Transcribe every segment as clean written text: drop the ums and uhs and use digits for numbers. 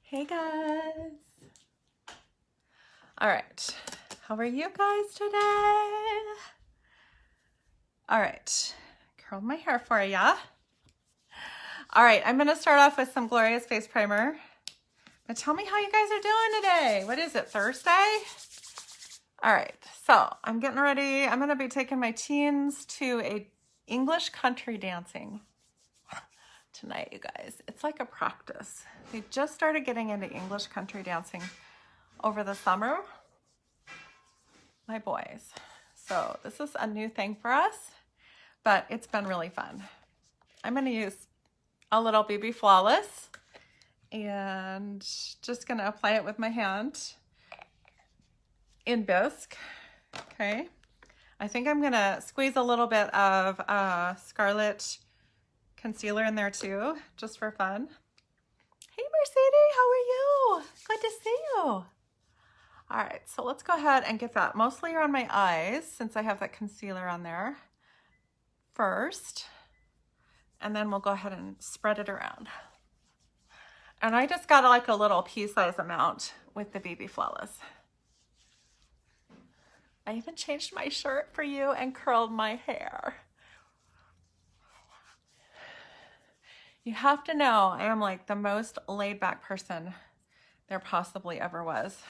Hey guys. All right. How are you guys today? All right. Curled my hair for ya. All right. I'm going to start off with some Glorious Face Primer. But tell me how you guys are doing today. What is it, Thursday? All right. So I'm getting ready. I'm going to be taking my teens to a English country dancing tonight, you guys. It's like a practice. They just started getting into English country dancing over the summer, my boys. So this is a new thing for us, but it's been really fun. I'm going to use a little BB Flawless and just going to apply it with my hand in bisque. Okay. I think I'm going to squeeze a little bit of Scarlet concealer in there too, just for fun. Hey Mercedes, how are you? Good to see you. All right, so let's go ahead and get that mostly around my eyes since I have that concealer on there first. And then we'll go ahead and spread it around. And I just got like a little pea-size amount with the BB Flawless. I even changed my shirt for you and curled my hair. You have to know I am like the most laid back person there possibly ever was.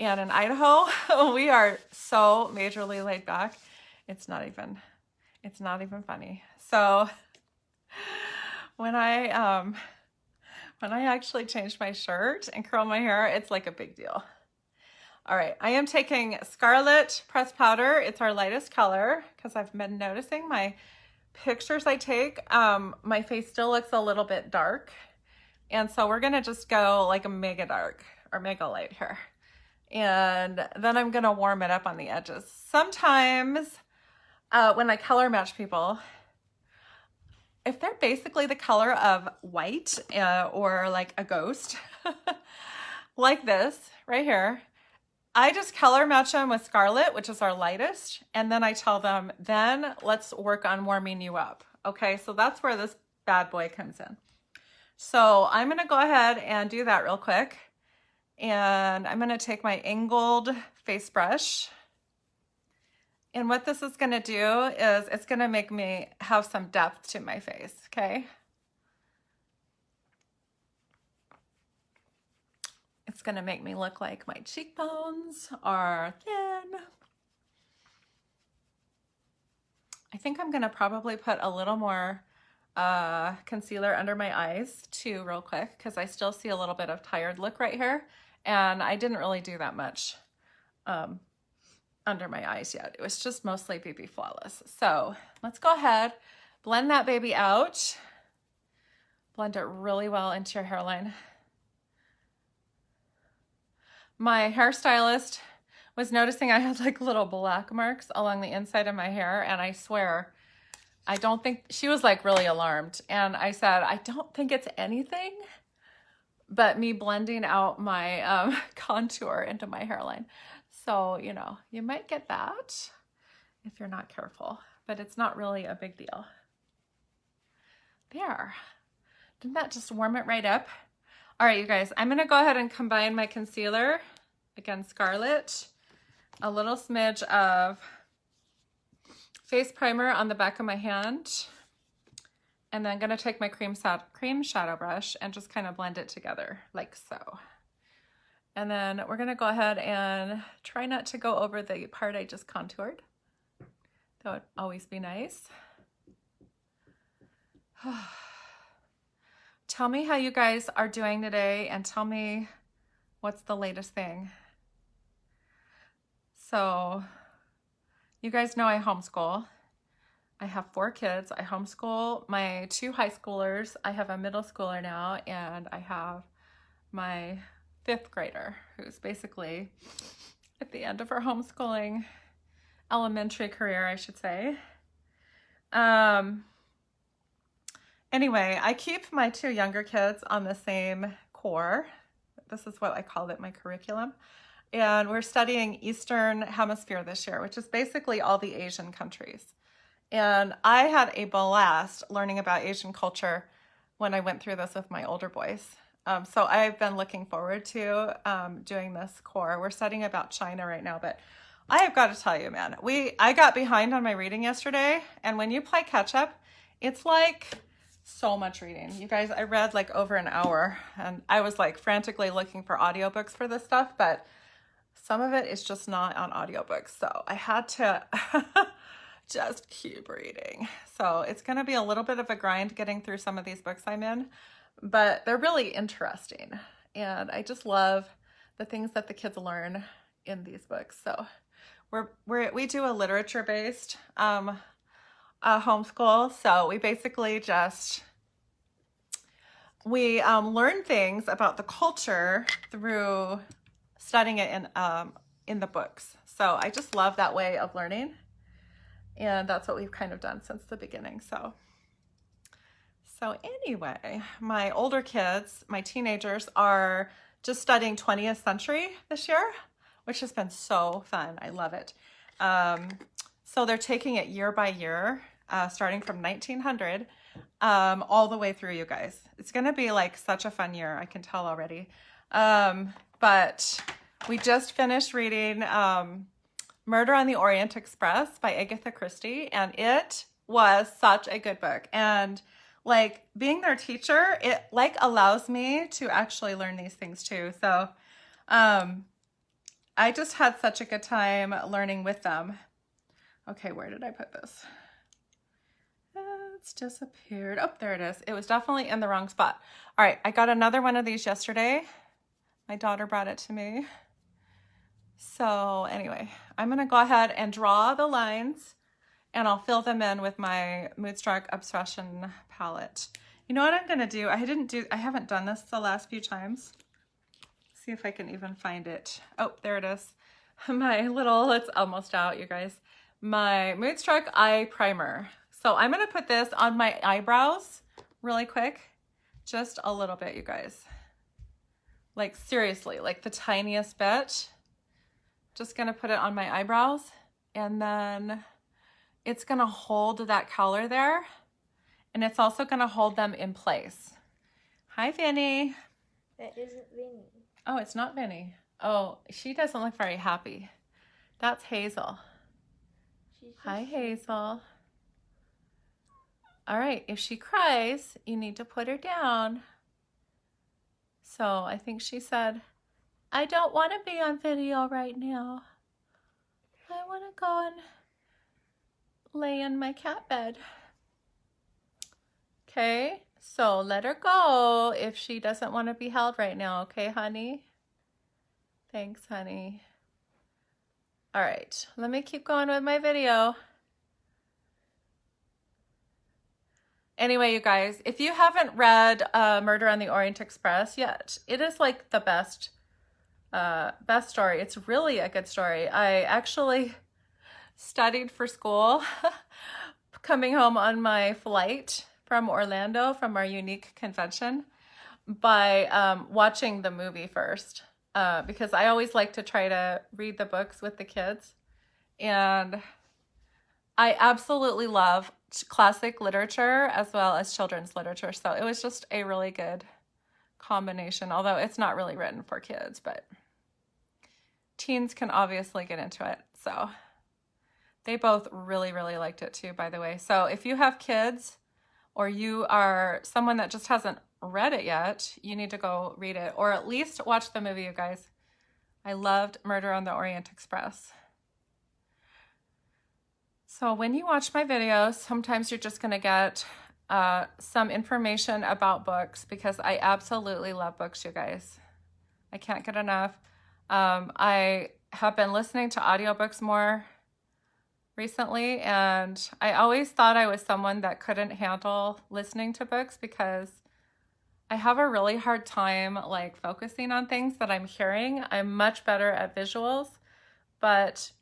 And in Idaho, we are so majorly laid back. It's not even funny. So when I actually changed my shirt and curled my hair, it's like a big deal. All right, I am taking Scarlet Pressed Powder. It's our lightest color because I've been noticing my pictures I take, my face still looks a little bit dark. And so we're gonna just go like a mega dark or mega light here. And then I'm gonna warm it up on the edges. Sometimes when I color match people, if they're basically the color of white or like a ghost, like this right here, I just color match them with Scarlet, which is our lightest, and then I tell them, then let's work on warming you up. Okay, so that's where this bad boy comes in. So I'm gonna go ahead and do that real quick. And I'm gonna take my angled face brush. And what this is gonna do is it's gonna make me have some depth to my face, okay? It's gonna make me look like my cheekbones are thin. I think I'm gonna probably put a little more concealer under my eyes too real quick because I still see a little bit of tired look right here. And I didn't really do that much under my eyes yet. It was just mostly BB Flawless. So let's go ahead, blend that baby out. Blend it really well into your hairline. My hairstylist was noticing I had like little black marks along the inside of my hair, and I swear, I don't think, she was like really alarmed. And I said, I don't think it's anything but me blending out my contour into my hairline. So, you know, you might get that if you're not careful, but it's not really a big deal. There. Didn't that just warm it right up? All right, you guys, I'm gonna go ahead and combine my concealer, again, Scarlet, a little smidge of face primer on the back of my hand, and then I'm gonna take my cream shadow brush and just kind of blend it together like so. And then we're gonna go ahead and try not to go over the part I just contoured. That would always be nice. Tell me how you guys are doing today and tell me what's the latest thing. So you guys know I homeschool. I have 4 kids. I homeschool my 2 high schoolers. I have a middle schooler now, and I have my 5th grader who's basically at the end of her homeschooling elementary career, I should say. Anyway, I keep my 2 younger kids on the same core. This is what I called it, my curriculum. And we're studying Eastern Hemisphere this year, which is basically all the Asian countries. And I had a blast learning about Asian culture when I went through this with my older boys. So I've been looking forward to doing this core. We're studying about China right now, but I have got to tell you, man, I got behind on my reading yesterday, and when you play catch up, it's like so much reading. You guys, I read like over an hour, and I was like frantically looking for audiobooks for this stuff, but some of it is just not on audiobooks. So I had to just keep reading. So it's going to be a little bit of a grind getting through some of these books I'm in, but they're really interesting. And I just love the things that the kids learn in these books. So we do a literature-based homeschool. So we basically just, we learn things about the culture through studying it in the books. So I just love that way of learning. And that's what we've kind of done since the beginning. So anyway, my older kids, my teenagers, are just studying 20th century this year, which has been so fun. I love it. So they're taking it year by year, starting from 1900 all the way through, you guys. It's going to be like such a fun year. I can tell already. But we just finished reading Murder on the Orient Express by Agatha Christie, and it was such a good book. And like being their teacher, it like allows me to actually learn these things too. So I just had such a good time learning with them. Okay, where did I put this? It's disappeared. Oh, there it is. It was definitely in the wrong spot. All right, I got another one of these yesterday. My daughter brought it to me. So anyway, I'm going to go ahead and draw the lines, and I'll fill them in with my Moodstruck Obsession palette. You know what I'm going to do? I haven't done this the last few times. See if I can even find it. Oh, there it is. It's almost out, you guys. My Moodstruck Eye Primer. So I'm going to put this on my eyebrows really quick. Just a little bit, you guys. Like seriously, like the tiniest bit. Just going to put it on my eyebrows, and then it's going to hold that color there, and it's also going to hold them in place. Hi, Vinny. That isn't Vinny. Oh, it's not Vinny. Oh, she doesn't look very happy. That's Hazel. Hi, Hazel. All right, if she cries, you need to put her down. So I think she said, I don't want to be on video right now. I want to go and lay in my cat bed. Okay, so let her go if she doesn't want to be held right now. Okay, honey? Thanks, honey. All right, let me keep going with my video. Anyway, you guys, if you haven't read Murder on the Orient Express yet, it is like the best story. It's really a good story. I actually studied for school coming home on my flight from Orlando from our unique convention by watching the movie first because I always like to try to read the books with the kids, and I absolutely love classic literature as well as children's literature. So it was just a really good combination, although it's not really written for kids, but teens can obviously get into it. So they both really, really liked it too, by the way. So if you have kids or you are someone that just hasn't read it yet, you need to go read it or at least watch the movie, you guys. I loved Murder on the Orient Express. So when you watch my videos, sometimes you're just going to get some information about books because I absolutely love books, you guys. I can't get enough. I have been listening to audiobooks more recently, and I always thought I was someone that couldn't handle listening to books because I have a really hard time like focusing on things that I'm hearing. I'm much better at visuals, but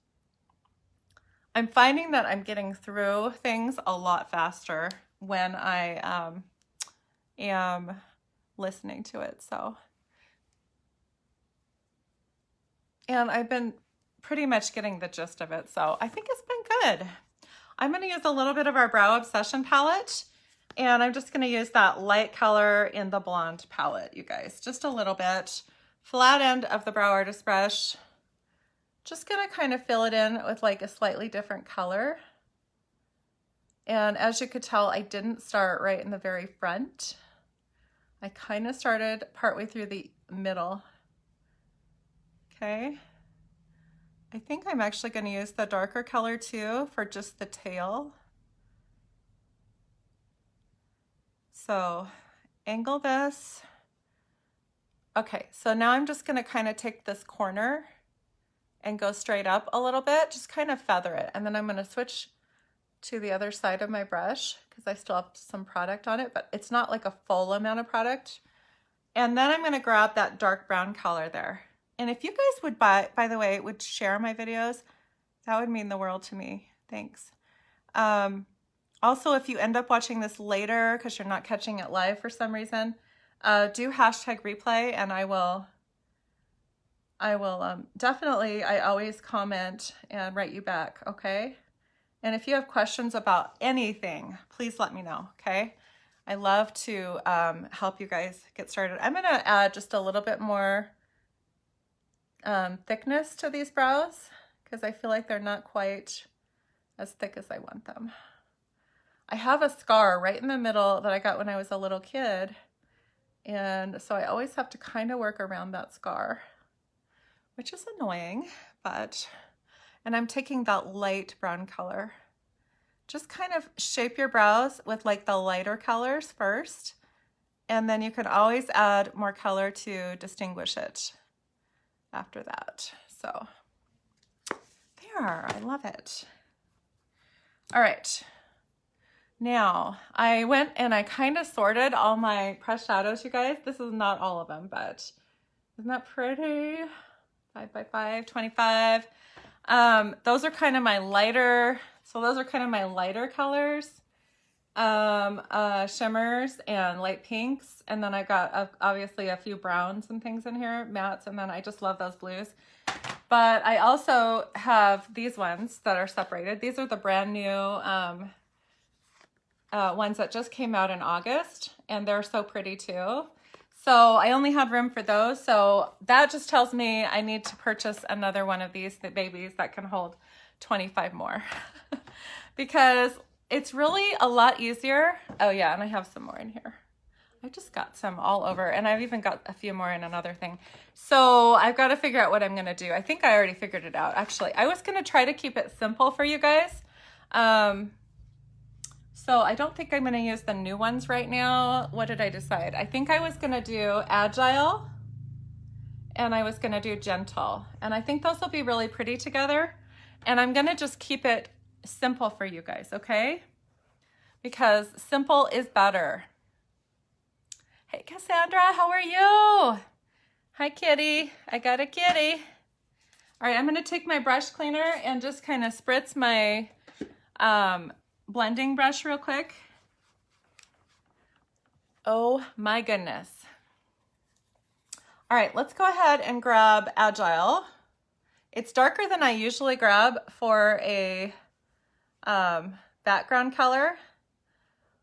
I'm finding that I'm getting through things a lot faster when I am listening to it. So, and I've been pretty much getting the gist of it. So I think it's been good. I'm going to use a little bit of our Brow Obsession palette And I'm just gonna use that light color in the blonde palette, you guys. Just a little bit. Flat end of the Brow Artist brush. Just gonna kind of fill it in with like a slightly different color. And as you could tell, I didn't start right in the very front. I kind of started partway through the middle. Okay. I think I'm actually going to use the darker color too for just the tail. So angle this. Okay, so now I'm just going to kind of take this corner and go straight up a little bit, just kind of feather it. And then I'm going to switch to the other side of my brush because I still have some product on it, but it's not like a full amount of product. And then I'm going to grab that dark brown color there. And if you guys would, by the way, would share my videos, that would mean the world to me. Thanks. Also, if you end up watching this later because you're not catching it live for some reason, do hashtag replay, and I will definitely, I always comment and write you back, okay? And if you have questions about anything, please let me know, okay? I love to help you guys get started. I'm gonna add just a little bit more thickness to these brows because I feel like they're not quite as thick as I want them. I have a scar right in the middle that I got when I was a little kid, and so I always have to kind of work around that scar, which is annoying, but, and I'm taking that light brown color. Just kind of shape your brows with like the lighter colors first, and then you can always add more color to distinguish it after that. So there, I love it. All right. Now, I went and I kind of sorted all my pressed shadows, you guys. This is not all of them, but isn't that pretty? 5 by 5, 25. Those are kind of my lighter, so those are kind of my lighter colors, shimmers and light pinks. And then I've got obviously a few browns and things in here, mattes, and then I just love those blues. But I also have these ones that are separated. These are the brand new ones that just came out in August, and they're so pretty too. So I only had room for those. So that just tells me I need to purchase another one of these babies that can hold 25 more because it's really a lot easier. Oh yeah, and I have some more in here. I just got some all over, and I've even got a few more in another thing. So I've got to figure out what I'm going to do. I think I already figured it out. Actually, I was going to try to keep it simple for you guys. So I don't think I'm going to use the new ones right now. What did I decide? I think I was going to do agile and I was going to do gentle. And I think those will be really pretty together. And I'm going to just keep it simple for you guys, okay? Because simple is better. Hey, Cassandra, how are you? Hi, kitty. I got a kitty. All right, I'm going to take my brush cleaner and just kind of spritz my blending brush real quick. Oh my goodness. All right, let's go ahead and grab Agile. It's darker than I usually grab for a background color,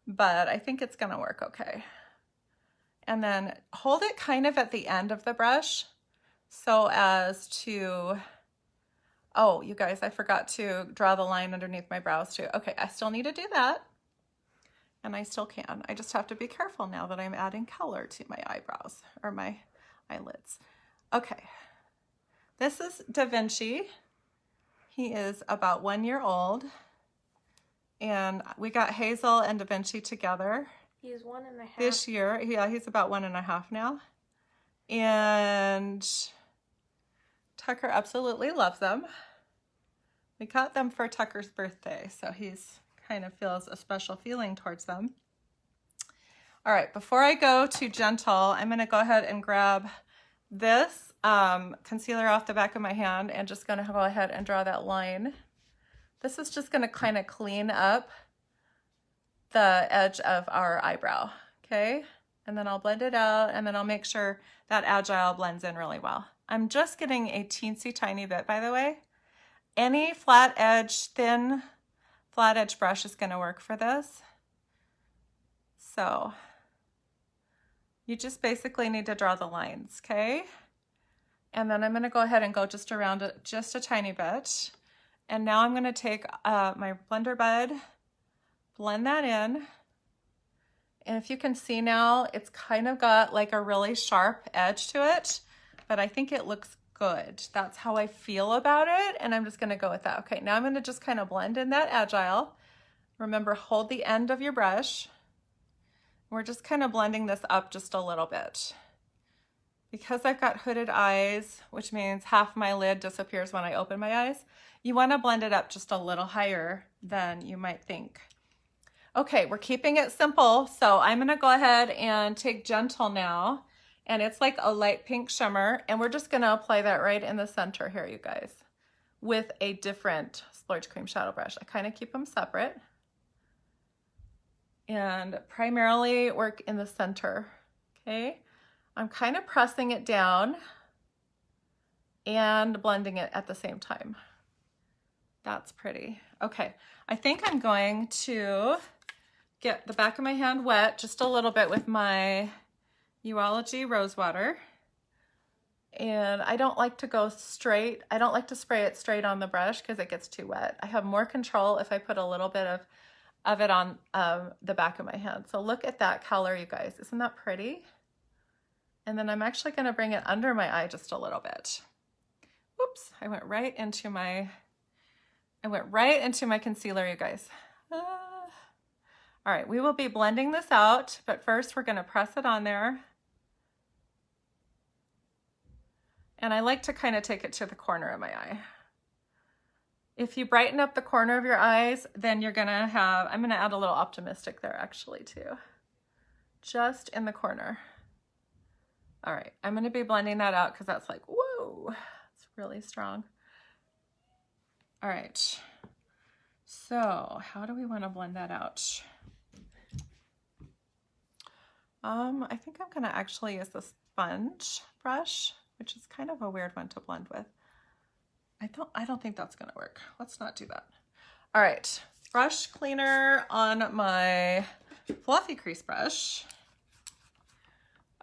but I think it's gonna work okay. And then hold it kind of at the end of the brush so as to, oh, you guys, I forgot to draw the line underneath my brows too. Okay, I still need to do that. And I still can. I just have to be careful now that I'm adding color to my eyebrows or my eyelids. Okay, this is Da Vinci. He is about 1 year old. And we got Hazel and Da Vinci together. He's 1.5. This year. Yeah, he's about 1.5 now. And Tucker absolutely loves them. We got them for Tucker's birthday, so he's kind of feels a special feeling towards them. All right, before I go to gentle, I'm going to go ahead and grab this concealer off the back of my hand and just going to go ahead and draw that line. This is just going to kind of clean up the edge of our eyebrow, okay? And then I'll blend it out, and then I'll make sure that Agile blends in really well. I'm just getting a teensy tiny bit, by the way. Any flat edge, thin flat edge brush is going to work for this. So you just basically need to draw the lines, okay? And then I'm gonna go ahead and go just around it just a tiny bit. And now I'm gonna take my blender bud, blend that in. And if you can see now, it's kind of got like a really sharp edge to it, but I think it looks good. That's how I feel about it. And I'm just gonna go with that. Okay, now I'm gonna just kind of blend in that Agile. Remember, hold the end of your brush. We're just kind of blending this up just a little bit. Because I've got hooded eyes, which means half my lid disappears when I open my eyes, you want to blend it up just a little higher than you might think. Okay, we're keeping it simple, so I'm going to go ahead and take Gentle now, and it's like a light pink shimmer, and we're just going to apply that right in the center here, you guys, with a different Splurge Cream Shadow Brush. I kind of keep them separate, and primarily work in the center, okay? I'm kind of pressing it down and blending it at the same time. That's pretty. Okay, I think I'm going to get the back of my hand wet just a little bit with my Uology Rose Water. And I don't like to go straight. I don't like to spray it straight on the brush because it gets too wet. I have more control if I put a little bit of it on the back of my hand. So look at that color, you guys. Isn't that pretty? And then I'm actually going to bring it under my eye just a little bit. Whoops, I went right into my concealer, you guys. All right, we will be blending this out, but first we're going to press it on there. And I like to kind of take it to the corner of my eye. If you brighten up the corner of your eyes, then you're going to have, I'm going to add a little Optimistic there actually too. Just in the corner. All right, I'm going to be blending that out because that's like, whoa, it's really strong. All right, so how do we want to blend that out? I think I'm going to actually use the sponge brush, which is kind of a weird one to blend with. I don't think that's going to work. Let's not do that. All right, brush cleaner on my fluffy crease brush.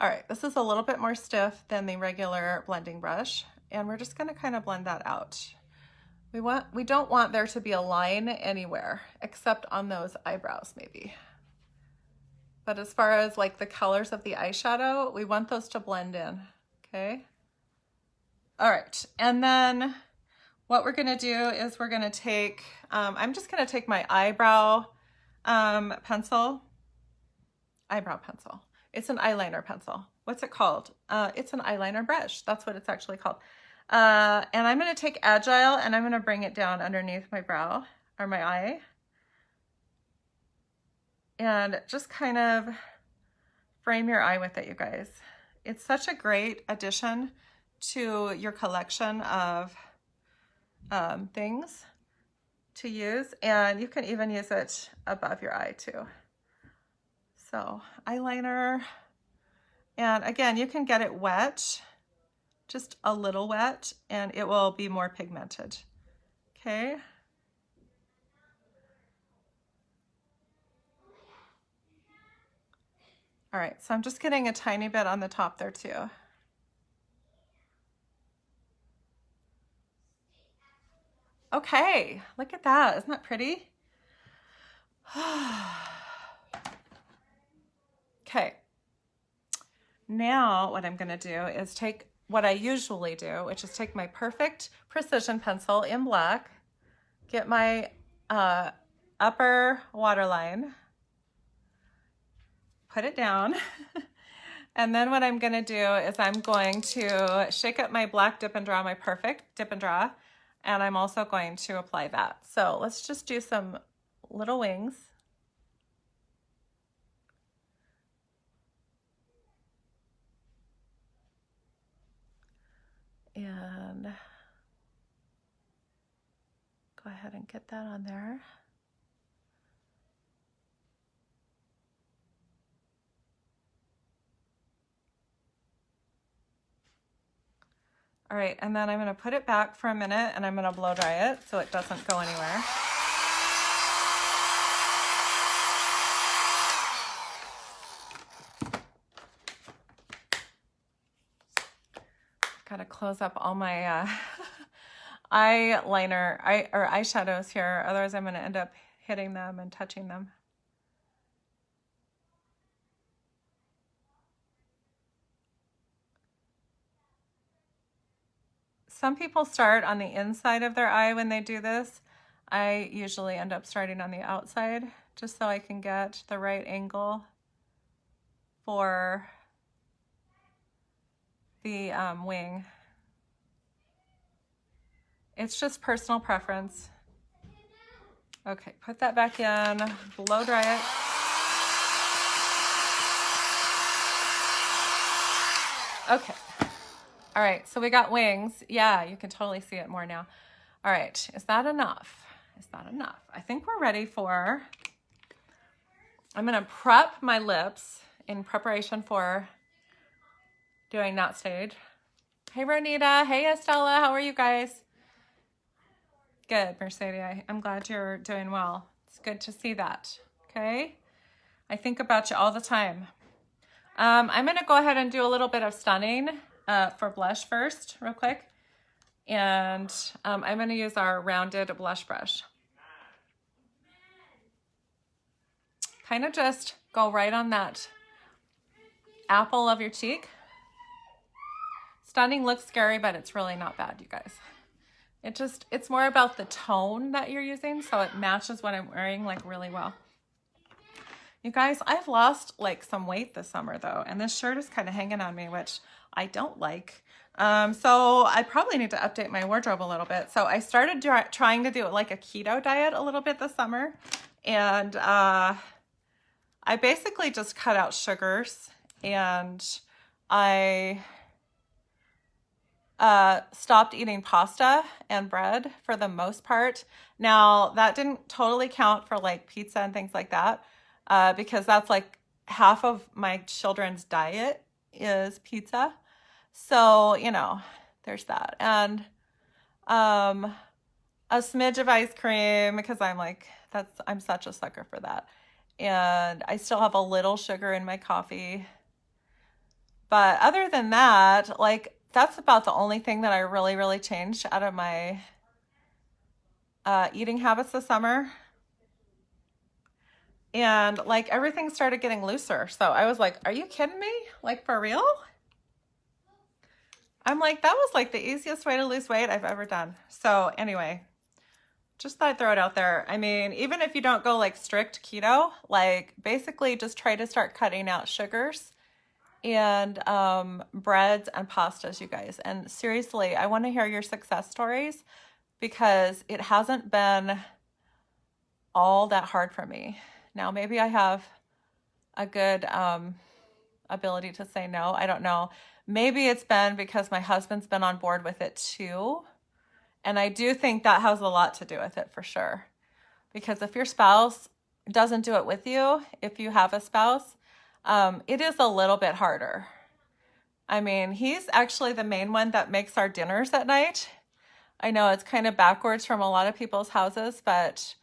All right, this is a little bit more stiff than the regular blending brush, and we're just gonna kind of blend that out. We don't want there to be a line anywhere, except on those eyebrows maybe. But as far as like the colors of the eyeshadow, we want those to blend in, okay? All right, and then what we're gonna do is we're gonna take, I'm just gonna take my eyebrow pencil. It's an eyeliner pencil. What's it called? It's an eyeliner brush. That's what it's actually called. And I'm going to take Agile and I'm going to bring it down underneath my brow or my eye. And just kind of frame your eye with it, you guys. It's such a great addition to your collection of things to use. And you can even use it above your eye too. So eyeliner, and again, you can get it wet, just a little wet, and it will be more pigmented, okay? All right, so I'm just getting a tiny bit on the top there too. Okay, look at that, isn't that pretty? Okay, now what I'm gonna do is take what I usually do, which is take my Perfect Precision pencil in black, get my upper waterline, put it down, and then what I'm gonna do is I'm going to shake up my black Dip and Draw, my Perfect Dip and Draw, and I'm also going to apply that. So let's just do some little wings. And go ahead and get that on there. All right, and then I'm gonna put it back for a minute and I'm gonna blow dry it so it doesn't go anywhere. Gotta close up all my eyeliner or eyeshadows here. Otherwise, I'm gonna end up hitting them and touching them. Some people start on the inside of their eye when they do this. I usually end up starting on the outside just so I can get the right angle for the wing. It's just personal preference. Okay, put that back in, blow dry it. Okay. All right, so we got wings. Yeah, you can totally see it more now. All right, is that enough? Is that enough? I think we're ready for, I'm gonna prep my lips in preparation for doing that stage. Hey, Ronita. Hey, Estella. How are you guys? Good, Mercedes. I'm glad you're doing well. It's good to see that, okay? I think about you all the time. I'm gonna go ahead and do a little bit of stunning for blush first, real quick. And I'm gonna use our rounded blush brush. Kind of just go right on that apple of your cheek. Stunning looks scary, but it's really not bad, you guys. It's more about the tone that you're using, so it matches what I'm wearing like really well. You guys, I've lost like some weight this summer though, and this shirt is kind of hanging on me, which I don't like. So I probably need to update my wardrobe a little bit. So I started trying to do like a keto diet a little bit this summer, and I basically just cut out sugars, and I stopped eating pasta and bread for the most part. Now, that didn't totally count for like pizza and things like that, because that's like half of my children's diet is pizza. So, you know, there's that. And a smidge of ice cream, because I'm such a sucker for that. And I still have a little sugar in my coffee. But other than that, like, that's about the only thing that I really changed out of my eating habits this summer. And like everything started getting looser. So I was like, are you kidding me? Like, for real? I'm like, that was like the easiest way to lose weight I've ever done. So anyway, just thought I'd throw it out there. I mean, even if you don't go like strict keto, like basically just try to start cutting out sugars and breads and pastas, you guys. And seriously, I want to hear your success stories, because it hasn't been all that hard for me. Now, maybe I have a good ability to say no. I don't know. Maybe it's been because my husband's been on board with it too. And I do think that has a lot to do with it for sure. Because if your spouse doesn't do it with you, if you have a spouse, it is a little bit harder. I mean, he's actually the main one that makes our dinners at night. I know it's kind of backwards from a lot of people's houses, but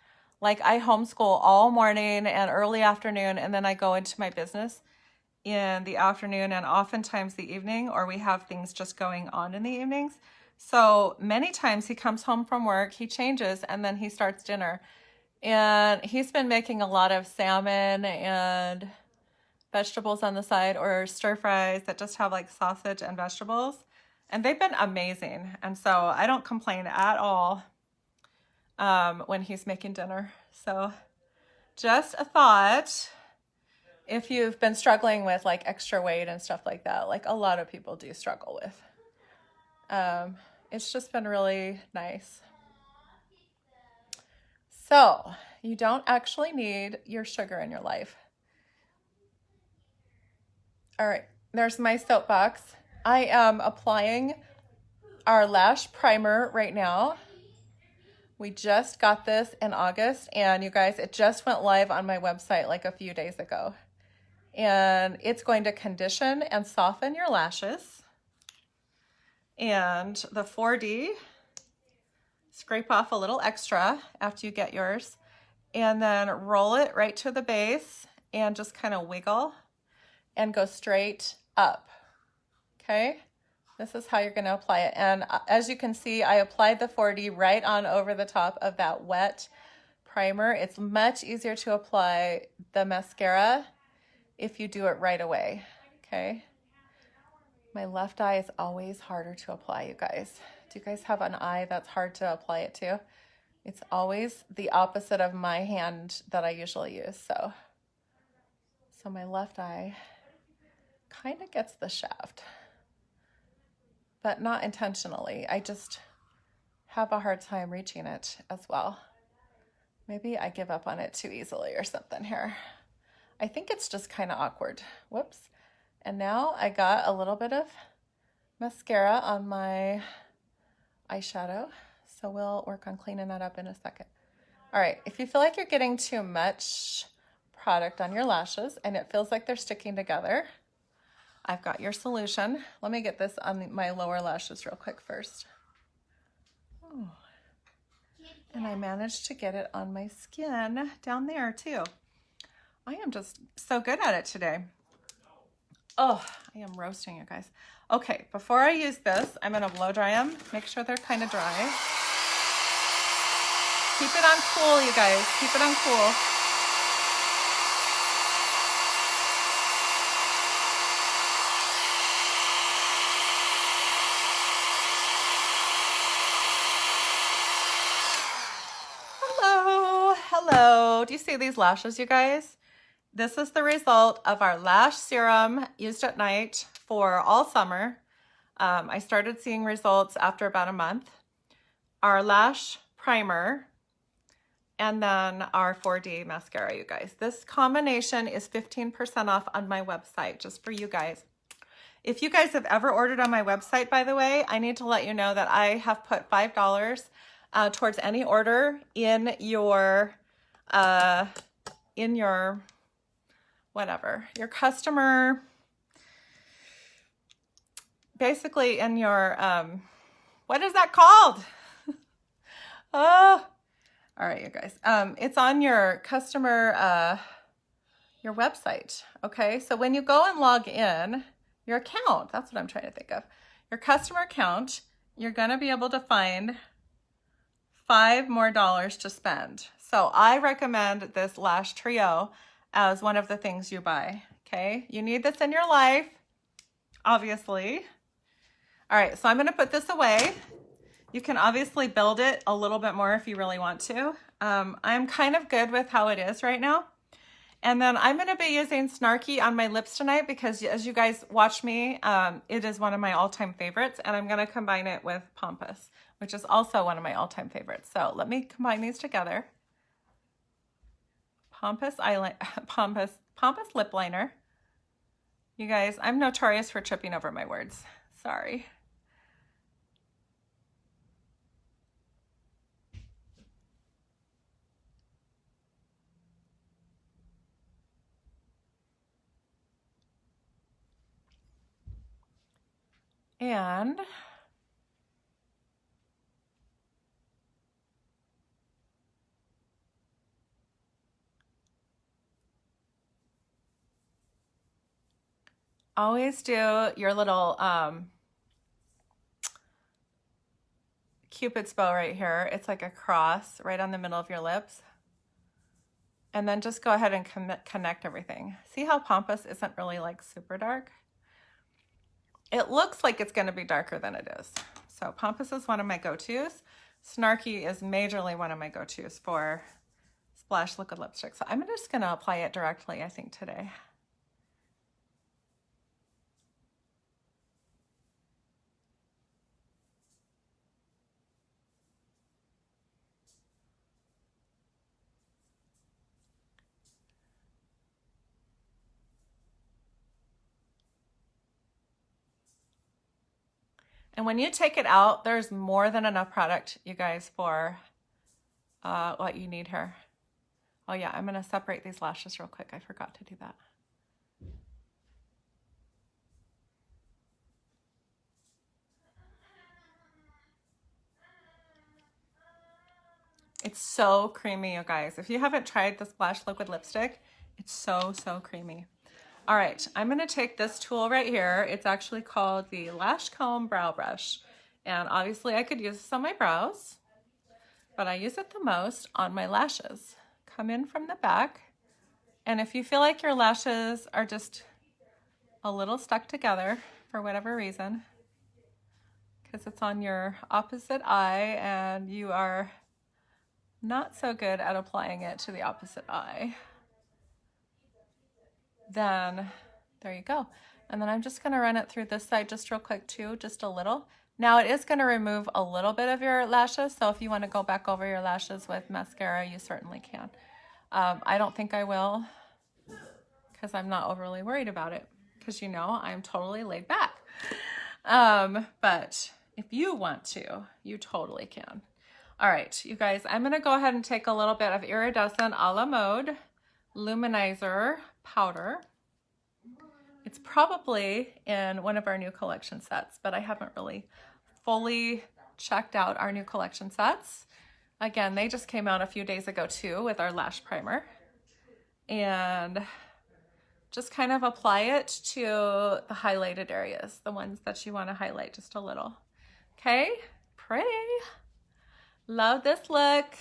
like I homeschool all morning and early afternoon, and then I go into my business in the afternoon and oftentimes the evening, or we have things just going on in the evenings. So many times he comes home from work, he changes, and then he starts dinner. And he's been making a lot of salmon and vegetables on the side, or stir fries that just have like sausage and vegetables. And they've been amazing. And so I don't complain at all when he's making dinner. So just a thought, if you've been struggling with like extra weight and stuff like that, like a lot of people do struggle with. It's just been really nice. So you don't actually need your sugar in your life. All right, there's my soapbox. I am applying our lash primer right now. We just got this in August, and you guys, it just went live on my website like a few days ago. And it's going to condition and soften your lashes. And the 4D, scrape off a little extra after you get yours, and then roll it right to the base and just kind of wiggle and go straight up. Okay, This is how you're going to apply it. And as you can see, I applied the 4D right on over the top of that wet primer. It's much easier to apply the mascara if you do it right away, okay? My left eye is always harder to apply, you guys. Do you guys have an eye that's hard to apply it to? It's always the opposite of my hand that I usually use. So my left eye kind of gets the shaft, but not intentionally. I just have a hard time reaching it as well. Maybe I give up on it too easily or something here. I think it's just kind of awkward. Whoops. And now I got a little bit of mascara on my eyeshadow. So we'll work on cleaning that up in a second. All right, if you feel like you're getting too much product on your lashes and it feels like they're sticking together, I've got your solution. Let me get this on my lower lashes real quick first. Oh. And I managed to get it on my skin down there too. I am just so good at it today. Oh, I am roasting you guys. Okay, before I use this, I'm gonna blow dry them. Make sure they're kind of dry. Keep it on cool, you guys. Keep it on cool. Hello. Do you see these lashes, you guys? This is the result of our lash serum used at night for all summer. I started seeing results after about a month. Our lash primer, and then our 4D mascara, you guys. This combination is 15% off on my website, just for you guys. If you guys have ever ordered on my website, by the way, I need to let you know that I have put $5 towards any order in your whatever, your customer, basically in your, what is that called? Oh, all right, you guys. It's on your customer, your website, okay? So when you go and log in, your account, that's what I'm trying to think of. Your customer account, you're gonna be able to find $5 more to spend. So I recommend this Lash Trio as one of the things you buy, okay? You need this in your life, obviously. All right, so I'm gonna put this away. You can obviously build it a little bit more if you really want to. I'm kind of good with how it is right now. And then I'm gonna be using Snarky on my lips tonight because as you guys watch me, it is one of my all-time favorites, and I'm gonna combine it with Pampas, which is also one of my all-time favorites. So let me combine these together. Pampas lip liner. You guys, I'm notorious for tripping over my words. Sorry. And always do your little Cupid's bow right here. It's like a cross right on the middle of your lips. And then just go ahead and connect everything. See how Pampas isn't really like super dark? It looks like it's going to be darker than it is. So Pampas is one of my go-tos. Snarky is majorly one of my go-tos for Splash liquid lipstick. So I'm just going to apply it directly, I think, today. And when you take it out, there's more than enough product, you guys, for what you need here. Oh yeah, I'm gonna separate these lashes real quick. I forgot to do that. It's so creamy, you guys. If you haven't tried the Splash liquid lipstick, it's so, so creamy. All right, I'm gonna take this tool right here. It's actually called the Lash Comb Brow Brush. And obviously I could use this on my brows, but I use it the most on my lashes. Come in from the back. And if you feel like your lashes are just a little stuck together for whatever reason, because it's on your opposite eye and you are not so good at applying it to the opposite eye, then there you go. And then I'm just gonna run it through this side just real quick too, just a little. Now it is gonna remove a little bit of your lashes, so if you wanna go back over your lashes with mascara, you certainly can. I don't think I will, because I'm not overly worried about it, because you know I'm totally laid back. But if you want to, you totally can. All right, you guys, I'm gonna go ahead and take a little bit of Iridescent a la Mode Luminizer powder. It's probably in one of our new collection sets, but I haven't really fully checked out our new collection sets. Again, they just came out a few days ago too with our lash primer. And just kind of apply it to the highlighted areas, the ones that you want to highlight just a little. Okay, pretty. Love this look.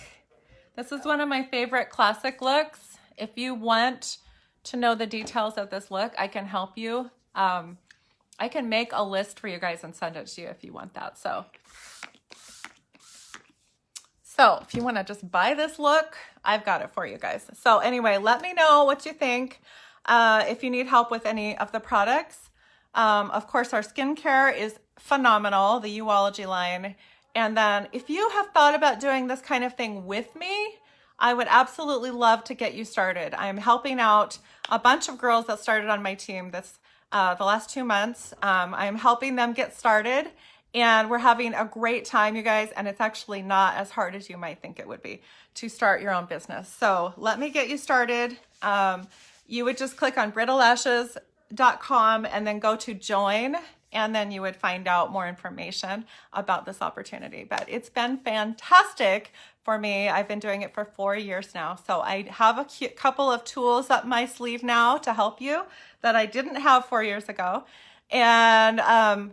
This is one of my favorite classic looks. If you want to know the details of this look, I can help you. I can make a list for you guys and send it to you if you want that. So if you want to just buy this look, I've got it for you guys. So anyway, let me know what you think. If you need help with any of the products. Of course, our skincare is phenomenal, the Uology line. And then if you have thought about doing this kind of thing with me, I would absolutely love to get you started. I'm helping out a bunch of girls that started on my team this the last 2 months. I'm helping them get started, and we're having a great time, you guys, and it's actually not as hard as you might think it would be to start your own business. So let me get you started. You would just click on brittalashes.com and then go to join, and then you would find out more information about this opportunity. But it's been fantastic for me. I've been doing it for 4 years now. So I have a couple of tools up my sleeve now to help you that I didn't have 4 years ago. And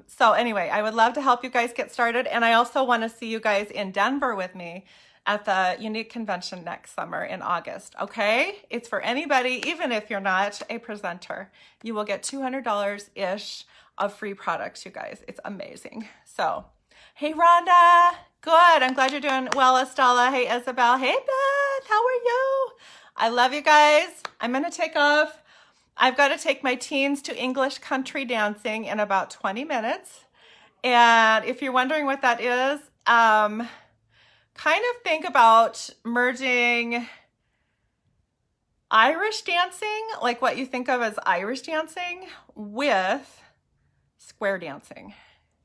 so anyway, I would love to help you guys get started. And I also want to see you guys in Denver with me at the Unique Convention next summer in August, okay? It's for anybody, even if you're not a presenter. You will get $200-ish of free products, you guys. It's amazing. So, hey, Rhonda. Good. I'm glad you're doing well, Estella. Hey, Isabel. Hey, Beth. How are you? I love you guys. I'm going to take off. I've got to take my teens to English country dancing in about 20 minutes. And if you're wondering what that is, kind of think about merging Irish dancing, like what you think of as Irish dancing, with square dancing.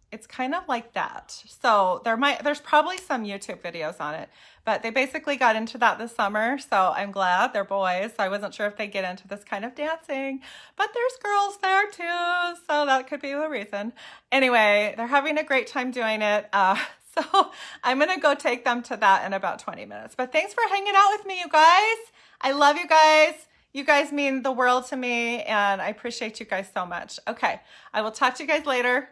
It's kind of like that. So there's probably some YouTube videos on it, but they basically got into that this summer. So I'm glad they're boys. So I wasn't sure if they get into this kind of dancing, but there's girls there too. So that could be the reason. Anyway, they're having a great time doing it. So I'm going to go take them to that in about 20 minutes. But thanks for hanging out with me, you guys. I love you guys. You guys mean the world to me, and I appreciate you guys so much. Okay, I will talk to you guys later.